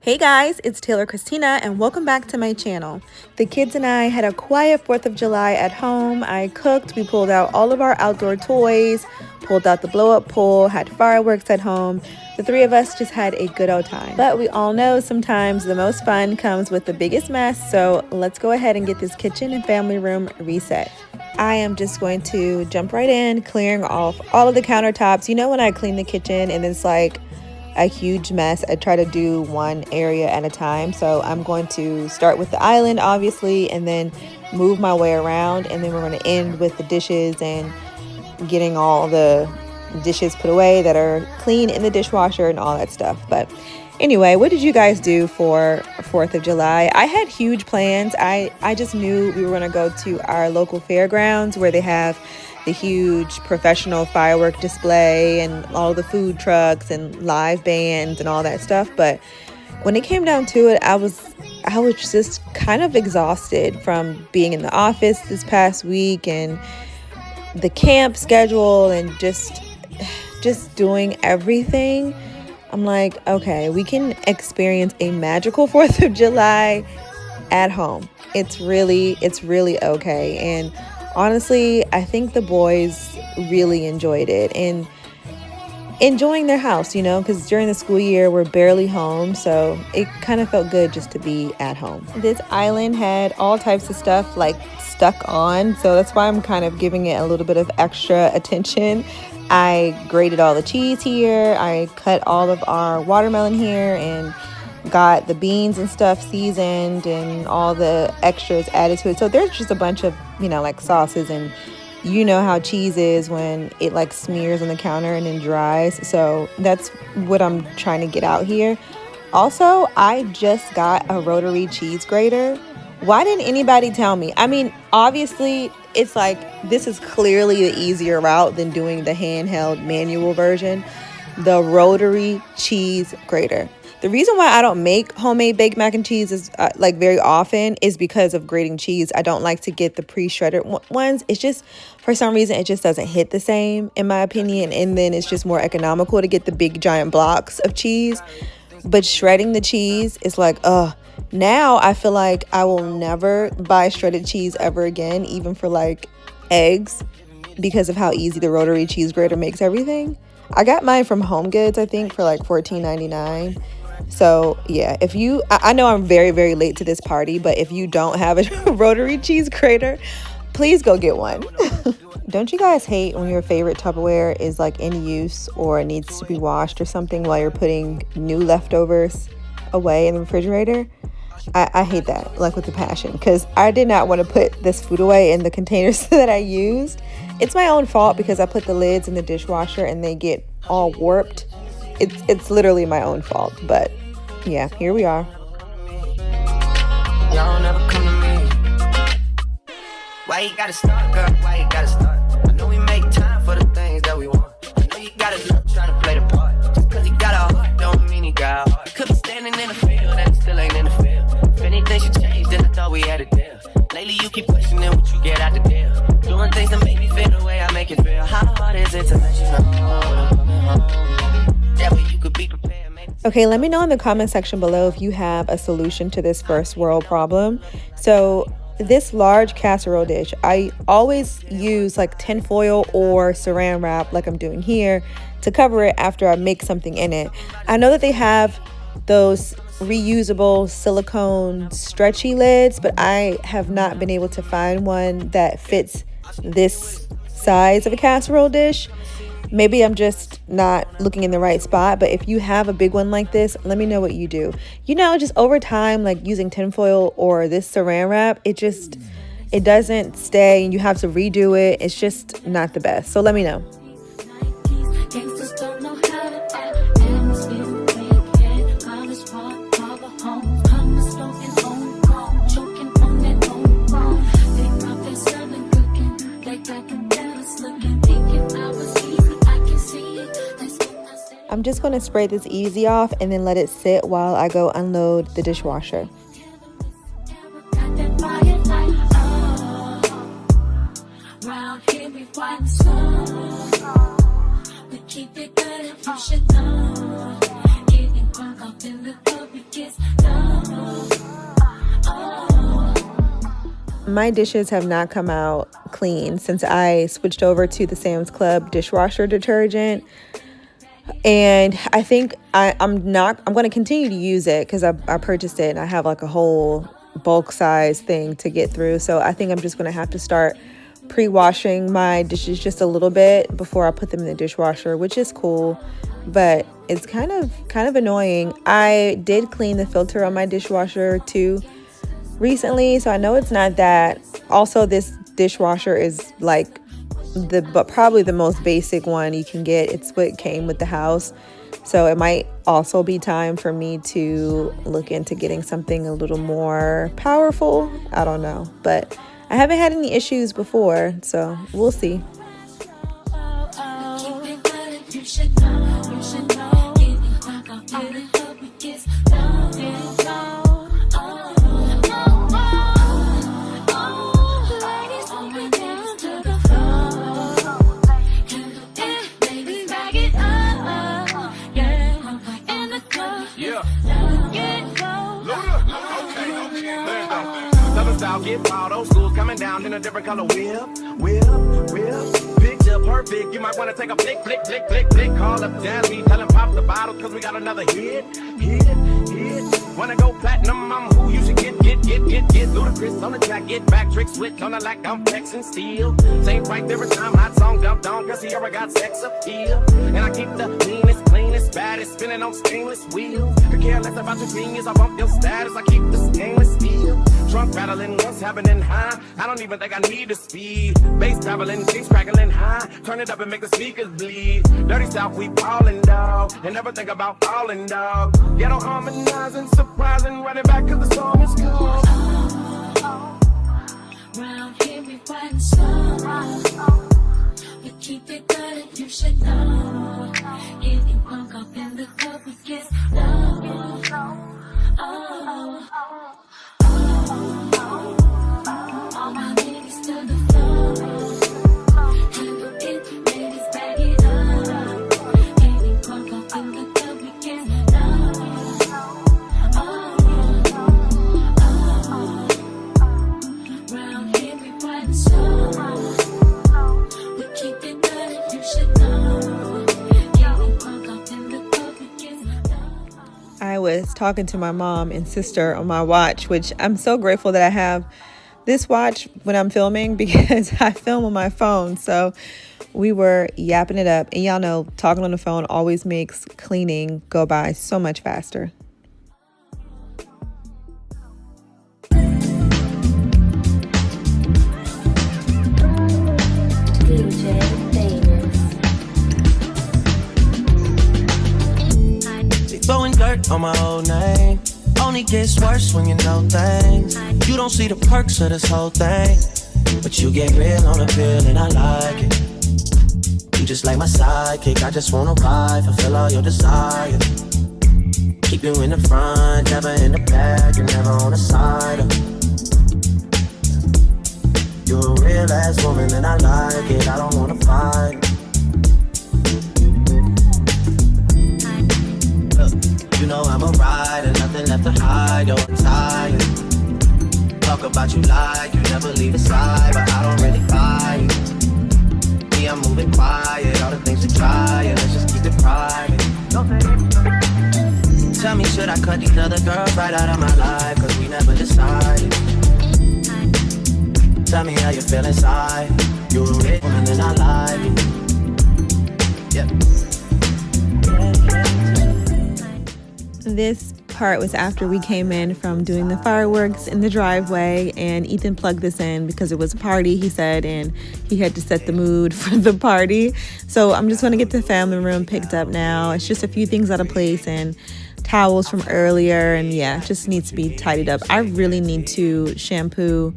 Hey guys, it's Taylor Christina and welcome back to my channel. The kids and I had a quiet 4th of July at home. I cooked, we pulled out all of our outdoor toys, pulled out the blow-up pool, had fireworks at home. The three of us just had a good old time. But we all know sometimes the most fun comes with the biggest mess, so let's go ahead and get this kitchen and family room reset. I am just going to jump right in, clearing off all of the countertops. You know when I clean the kitchen and it's like a huge mess, I try to do one area at a time. So I'm going to start with the island, obviously, and then move my way around, and then we're going to end with the dishes and getting all the dishes put away that are clean in the dishwasher and all that stuff. But anyway, what did you guys do for 4th of July? I had huge plans. I just knew we were going to go to our local fairgrounds where they have the huge professional firework display and all the food trucks and live bands and all that stuff. But when it came down to it, I was just kind of exhausted from being in the office this past week and the camp schedule and just doing everything. I'm like, okay, we can experience a magical 4th of July at home. It's really okay. And honestly, I think the boys really enjoyed it and enjoying their house, you know, because during the school year, we're barely home. So it kind of felt good just to be at home. This island had all types of stuff like stuck on. So that's why I'm kind of giving it a little bit of extra attention. I grated all the cheese here. I cut all of our watermelon here and got the beans and stuff seasoned and all the extras added to it. So there's just a bunch of, you know, like sauces, and you know how cheese is when it like smears on the counter and then dries. So that's what I'm trying to get out here. Also, I just got a rotary cheese grater. Why didn't anybody tell me? I mean, obviously it's like this is clearly the easier route than doing the handheld manual version. The rotary cheese grater. The reason why I don't make homemade baked mac and cheese is like very often is because of grating cheese. I don't like to get the pre-shredded ones. It's just, for some reason, it just doesn't hit the same in my opinion. And then it's just more economical to get the big giant blocks of cheese. But shredding the cheese is like, now I feel like I will never buy shredded cheese ever again, even for like eggs, because of how easy the rotary cheese grater makes everything. I got mine from Home Goods, I think, for like $14.99. So yeah, if you, I know I'm very, very late to this party, but if you don't have a rotary cheese grater, please go get one. Don't you guys hate when your favorite Tupperware is like in use or needs to be washed or something while you're putting new leftovers away in the refrigerator? I hate that, like with a passion, because I did not want to put this food away in the containers that I used. It's my own fault because I put the lids in the dishwasher and they get all warped. It's literally my own fault, but yeah, here we are. Y'all never come to me. Why you gotta start, girl? Why you gotta start? I know we make time for the things that we want. I know you gotta love trying to play the part. Just cause you got a heart don't mean you got a heart. Could be standing in the field and still ain't in the field. If anything should change, then I thought we had a deal. Lately you keep questioning what you get out the deal. Doing things that make me feel the way I make it feel. How hard is it to let you know I'm coming home? That way you could be prepared. Okay, let me know in the comment section below if you have a solution to this first world problem. So this large casserole dish, I always use like tinfoil or saran wrap like I'm doing here to cover it after I make something in it. I know that they have those reusable silicone stretchy lids, but I have not been able to find one that fits this size of a casserole dish. Maybe I'm just not looking in the right spot, but if you have a big one like this, let me know what you do. You know, just over time, like using tinfoil or this saran wrap, it doesn't stay and you have to redo it. It's just not the best. So let me know. I'm just going to spray this easy off and then let it sit while I go unload the dishwasher. Keep it good and push it down. My dishes have not come out clean since I switched over to the Sam's Club dishwasher detergent. And I think I'm going to continue to use it because I purchased it and I have like a whole bulk size thing to get through. So I think I'm just going to have to start pre-washing my dishes just a little bit before I put them in the dishwasher, which is cool, but it's kind of annoying. I did clean the filter on my dishwasher too recently, so I know it's not that. Also, this dishwasher is like but probably the most basic one you can get. It's what came with the house, so it might also be time for me to look into getting something a little more powerful. I don't know, but I haven't had any issues before, so we'll see. Get wild, old school's coming down in a different color. Whip. Picture perfect. You might want to take a flick. Call up Jazzy, tell him pop the bottle, cause we got another hit. Wanna go platinum, I'm who you should get. Ludacris on the track, get back, trick switch on the like I'm flexing steel. Same right every time, hot song dumped on, cause he ever got sex appeal. And I keep the meanest, cleanest, baddest, spinning on stainless wheels. Could care less about your genius, I bump your status, I keep the stainless steel. Trunk rattling, what's happening high? I don't even think I need the speed. Bass traveling, things crackling high. Turn it up and make the speakers bleed. Dirty South, we ballin', dog. And never think about falling, dog. Ghetto harmonizing, surprising, running back cause the song is cool. Round here we fighting slow. We keep it good, you should know. Getting drunk up in the club, we get low. All my ladies to the floor. Handle it, ladies, bag it up. Getting drunk up in the club, we get low. Round here we fighting slow. We keep it good, you should know. Getting drunk up in the club, we get low. I was talking to my mom and sister on my watch, which I'm so grateful that I have this watch when I'm filming because I film on my phone. So we were yapping it up, and y'all know talking on the phone always makes cleaning go by so much faster. Throwing dirt on my old name. Only gets worse when you know things. You don't see the perks of this whole thing, but you get real on the pill and I like it. You just like my sidekick, I just wanna ride, fulfill all your desires. Keep you in the front, never in the back, you're never on the side. You're a real ass woman and I like it, I don't wanna fight. You know I'm a rider, nothing left to hide, yo, I'm tired. Talk about you like you never leave the side, but I don't really buy it. Me, I'm moving quiet, all the things you try, and let's just keep it private. Tell me, should I cut these other girls right out of my life, cause we never decided. Tell me how you feel inside, you're a real woman and I like it. Yep. This part was after we came in from doing the fireworks in the driveway, and Ethan plugged this in because it was a party, he said, and he had to set the mood for the party. So I'm just going to get the family room picked up now. It's just a few things out of place and towels from earlier, and yeah, it just needs to be tidied up. I really need to shampoo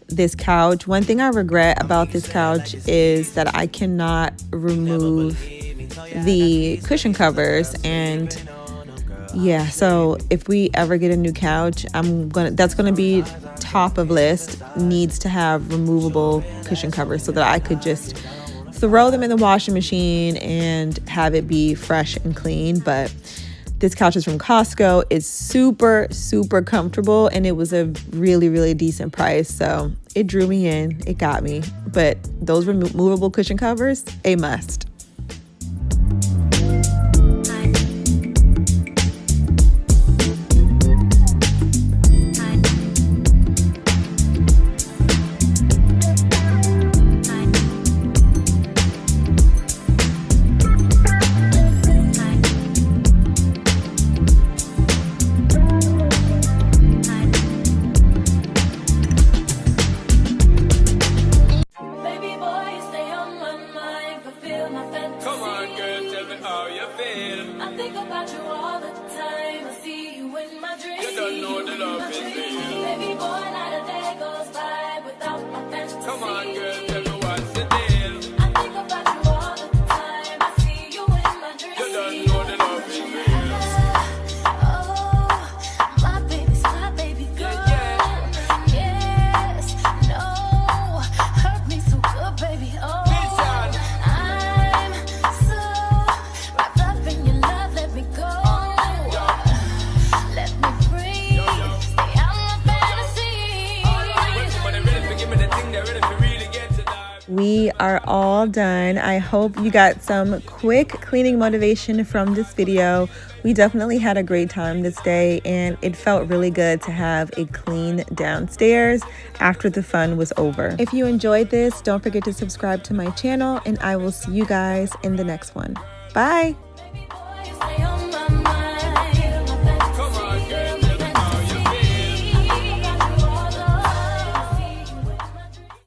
this couch. One thing I regret about this couch is that I cannot remove the cushion covers, and yeah, so if we ever get a new couch, that's gonna be top of list. Needs to have removable cushion covers so that I could just throw them in the washing machine and have it be fresh and clean. But This couch is from Costco. It's super, super comfortable, and it was a really, really decent price. So it drew me in, it got me. But those removable cushion covers, a must. We are all done. I hope you got some quick cleaning motivation from this video. We definitely had a great time this day, and it felt really good to have a clean downstairs after the fun was over. If you enjoyed this, don't forget to subscribe to my channel, and I will see you guys in the next one. Bye!